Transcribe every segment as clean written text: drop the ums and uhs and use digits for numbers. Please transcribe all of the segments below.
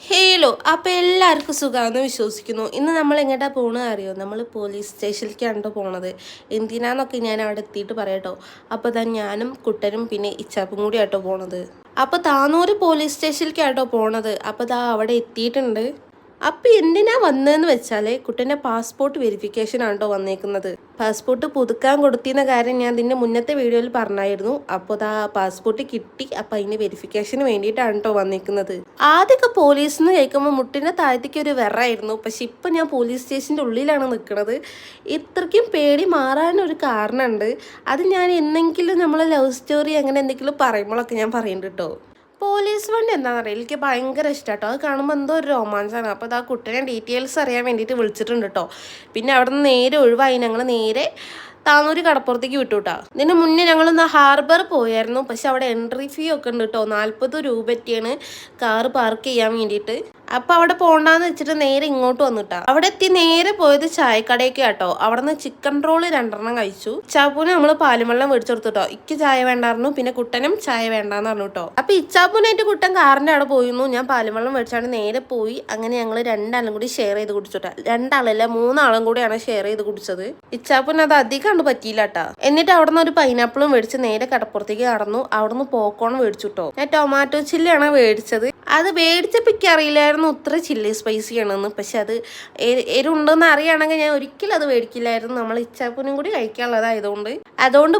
ഹേലോ, അപ്പോൾ എല്ലാവർക്കും സുഖമാണെന്ന് വിശ്വസിക്കുന്നു. ഇന്ന് നമ്മൾ എങ്ങോട്ടാണ് പോകണമെന്ന് അറിയോ? നമ്മൾ പോലീസ് സ്റ്റേഷനിലേക്കാണ് പോണത്. എന്തിനാന്നൊക്കെ ഞാൻ അവിടെ എത്തിയിട്ട് പറയാട്ടോ. അപ്പോൾ ഞാനും കുട്ടനും പിന്നെ ഇച്ചാപ്പും കൂടി ആട്ടോ പോണത്. അപ്പോൾ താനൂർ പോലീസ് സ്റ്റേഷനിലേക്കാട്ടോ പോണത്. അപ്പോൾ അവിടെ എത്തിയിട്ടുണ്ട്. അപ്പം എന്തിനാ വന്നതെന്ന് വെച്ചാൽ കുട്ടൻ്റെ പാസ്പോർട്ട് വെരിഫിക്കേഷൻ ആണോ വന്നേക്കുന്നത്. പാസ്പോർട്ട് പുതുക്കാൻ കൊടുത്തിരുന്ന കാര്യം ഞാൻ ഇതിൻ്റെ മുന്നത്തെ വീഡിയോയിൽ പറഞ്ഞായിരുന്നു. അപ്പോൾ പാസ്പോർട്ട് കിട്ടി. അപ്പം അതിന് വെരിഫിക്കേഷന് വേണ്ടിയിട്ടാണ് കേട്ടോ വന്നേക്കുന്നത്. ആദ്യമൊക്കെ പോലീസ് എന്ന് കേൾക്കുമ്പോൾ മുട്ടിൻ്റെ താഴത്തേക്ക് ഒരു വിറയായിരുന്നു. പക്ഷെ ഇപ്പം ഞാൻ പോലീസ് സ്റ്റേഷൻ്റെ ഉള്ളിലാണ് നിൽക്കുന്നത്. ഇത്രയ്ക്കും പേടി മാറാനൊരു കാരണമുണ്ട്. അത് ഞാൻ എന്തെങ്കിലും നമ്മളെ ലവ് സ്റ്റോറി അങ്ങനെ എന്തെങ്കിലും പറയുമ്പോഴൊക്കെ ഞാൻ പറയുന്നുണ്ട് കേട്ടോ. പോലീസ് വണ്ടി എന്താണെന്ന് അറിയില്ല, എനിക്ക് ഭയങ്കര ഇഷ്ടമാട്ടോ. അത് കാണുമ്പോൾ എന്തോ ഒരു റൊമാൻസാണ്. അപ്പോൾ ആ കുട്ടീനെ ഡീറ്റെയിൽസ് അറിയാൻ വേണ്ടിയിട്ട് വിളിച്ചിട്ടുണ്ട് കേട്ടോ. പിന്നെ അവിടെ നിന്ന് നേരെ ഒഴിവായി ഞങ്ങൾ നേരെ താനൂർ കടപ്പുറത്തേക്ക് വിട്ടു കേട്ടോ. ഇതിന് മുന്നേ ഞങ്ങളൊന്ന് ഹാർബർ പോയായിരുന്നു. പക്ഷെ അവിടെ എൻട്രി ഫീ ഒക്കെ ഉണ്ട് കേട്ടോ. 40 രൂപയ്ക്കാണ് കാറ് പാർക്ക് ചെയ്യാൻ വേണ്ടിയിട്ട്. അപ്പം അവിടെ പോകണ്ടെന്ന് വെച്ചിട്ട് നേരെ ഇങ്ങോട്ട് വന്നിട്ടാ. അവിടെ എത്തി നേരെ പോയത് ചായക്കടയൊക്കെ കേട്ടോ. അവിടെ നിന്ന് ചിക്കൻ റോള് 2 കഴിച്ചു. ഇച്ചാപ്പൂന് നമ്മൾ പാലുവെള്ളം മേടിച്ചെടുത്തു കേട്ടോ. ഇക്ക് ചായ വേണ്ടായിരുന്നു, പിന്നെ കുട്ടനും ചായ വേണ്ടാന്ന് പറഞ്ഞു കേട്ടോ. അപ്പൊ ഇച്ചാപ്പൂനായിട്ട് കുട്ടൻ കാറിന്റെ അവിടെ പോയിരുന്നു. ഞാൻ പാലുവെള്ളം മേടിച്ചാണ് നേരെ പോയി. അങ്ങനെ ഞങ്ങൾ 2 കൂടി ഷെയർ ചെയ്ത് കുടിച്ചുട്ടാ. 2 3 കൂടിയാണ് ഷെയർ ചെയ്ത് കുടിച്ചത്. ഇച്ചാപ്പൂന് അത് അധികം കണ്ട് പറ്റിയില്ല കേട്ടാ. എന്നിട്ട് അവിടെ നിന്ന് ഒരു പൈനാപ്പിളും മേടിച്ച് നേരെ കടപ്പുറത്തേക്ക് നടന്നു. അവിടെ നിന്ന് പോക്കോൺ മേടിച്ചു കേട്ടോ. ഞാൻ ടൊമാറ്റോ ചില്ലിയാണ് മേടിച്ചത്. അത് മേടിച്ചപ്പോൾ എനിക്ക് അറിയില്ലായിരുന്നു ഇത്ര ചില്ലി സ്പൈസി ആണെന്ന്. പക്ഷെ അത് എരുണ്ടെന്ന് അറിയുകയാണെങ്കിൽ ഞാൻ ഒരിക്കലും അത് മേടിക്കില്ലായിരുന്നു. നമ്മൾ ഇച്ചാപ്പൂനും കൂടി കഴിക്കാനുള്ളതായതുകൊണ്ട്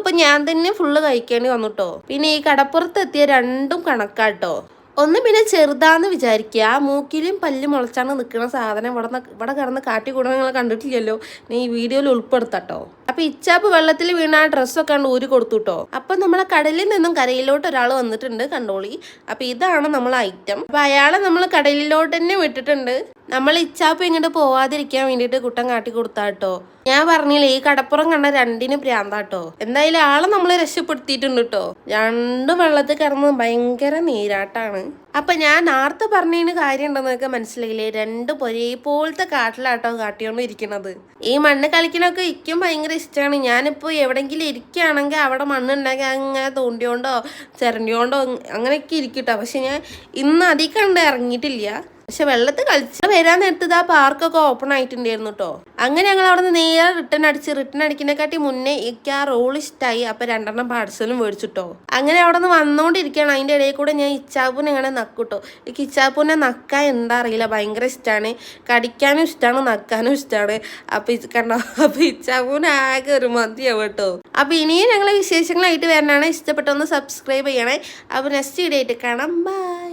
ഇപ്പം ഞാൻ തന്നെ ഫുള്ള് കഴിക്കേണ്ടി വന്നു കേട്ടോ. പിന്നെ ഈ കടപ്പുറത്ത് എത്തിയ 2 കണക്കാട്ടോ. ഒന്ന് പിന്നെ ചെറുതാന്ന് വിചാരിക്കുക. ആ മൂക്കിലും പല്ലും മുളച്ചാണ് നിൽക്കുന്ന സാധനം ഇവിടെ കിടന്ന് കാട്ടിക്കൂടെ നിങ്ങൾ കണ്ടിട്ടില്ലല്ലോ. നീ ഈ വീഡിയോയിൽ ഉൾപ്പെടുത്തട്ടോ. അപ്പൊ ഇച്ചാപ്പ് വെള്ളത്തിൽ വീണ ആ ഡ്രസ്സൊക്കെ കണ്ട് ഊരി കൊടുത്തു കേട്ടോ. അപ്പൊ നമ്മളെ കടലിൽ നിന്നും കരയിലോട്ട് ഒരാൾ വന്നിട്ടുണ്ട്, കണ്ടോളി. അപ്പൊ ഇതാണ് നമ്മളെ ഐറ്റം. അപ്പൊ അയാളെ നമ്മൾ കടലിലോട്ട് തന്നെ വിട്ടിട്ടുണ്ട്. നമ്മൾ ഇച്ചാപ്പ് ഇങ്ങോട്ട് പോവാതിരിക്കാൻ വേണ്ടിയിട്ട് കുട്ടൻ കാട്ടി കൊടുത്താട്ടോ. ഞാൻ പറഞ്ഞില്ലേ, ഈ കടപ്പുറം കണ്ട 2 പ്രാന്താട്ടോ. എന്തായാലും ആളെ നമ്മൾ രക്ഷപ്പെടുത്തിയിട്ടുണ്ട് കേട്ടോ. 2 വെള്ളത്തിൽ കിടന്ന് ഭയങ്കര നീരാട്ടാണ്. അപ്പൊ ഞാൻ നേരത്തെ പറഞ്ഞതിന് കാര്യം ഉണ്ടെന്നൊക്കെ മനസ്സിലായില്ലേ. 2 ഒരേപോലത്തെ കാട്ടിലാട്ടോ കാട്ടിയോണ്ടിരിക്കണത്. ഈ മണ്ണ് കളിക്കണൊക്കെ ഇക്കും ഭയങ്കര ഇഷ്ടമാണ്. ഞാനിപ്പോ എവിടെങ്കിലും ഇരിക്കുകയാണെങ്കിൽ അവിടെ മണ്ണുണ്ടാക്കി അങ്ങനെ തോണ്ടിയോണ്ടോ ചിരണ്ടിയോണ്ടോ അങ്ങനെയൊക്കെ ഇരിക്കട്ടോ. പക്ഷെ ഞാൻ ഇന്ന് അധികം കണ്ട് ഇറങ്ങിയിട്ടില്ല. പക്ഷെ വെള്ളത്തിൽ കളിച്ച് വരാൻ നേരത്ത് ആ പാർക്കൊക്കെ ഓപ്പൺ ആയിട്ടുണ്ടായിരുന്നു കേട്ടോ. അങ്ങനെ ഞങ്ങൾ അവിടെ നിന്ന് നേരെ റിട്ടേൺ അടിക്കുന്നതിനെക്കാട്ടി മുന്നേ എനിക്ക് ആ റോൾ ഇഷ്ടമായി. അപ്പൊ 2 പാർസലും മേടിച്ചിട്ടോ. അങ്ങനെ അവിടെ നിന്ന് വന്നോണ്ടിരിക്കുകയാണ്. അതിന്റെ ഇടയിൽ കൂടെ ഞാൻ ഇച്ചാപ്പൂനെ ഇങ്ങനെ നക്കൂട്ടോ. എനിക്ക് ഇച്ചാപ്പൂനെ നക്കാൻ എന്താ അറിയില്ല, ഭയങ്കര ഇഷ്ടമാണ്. കടിക്കാനും ഇഷ്ടമാണ്, നക്കാനും ഇഷ്ടമാണ്. അപ്പൊ കണ്ടോ, അപ്പൊ ഇച്ചാപ്പൂന് ആകെ ഒരു മതിയാവും കേട്ടോ. അപ്പൊ ഇനിയും ഞങ്ങളെ വിശേഷങ്ങളായിട്ട് വരാനാണ്. ഇഷ്ടപ്പെട്ടൊന്ന് സബ്സ്ക്രൈബ് ചെയ്യണേ. അപ്പൊ നെക്സ്റ്റ് വീഡിയോ ആയിട്ട് കാണാം. ബൈ.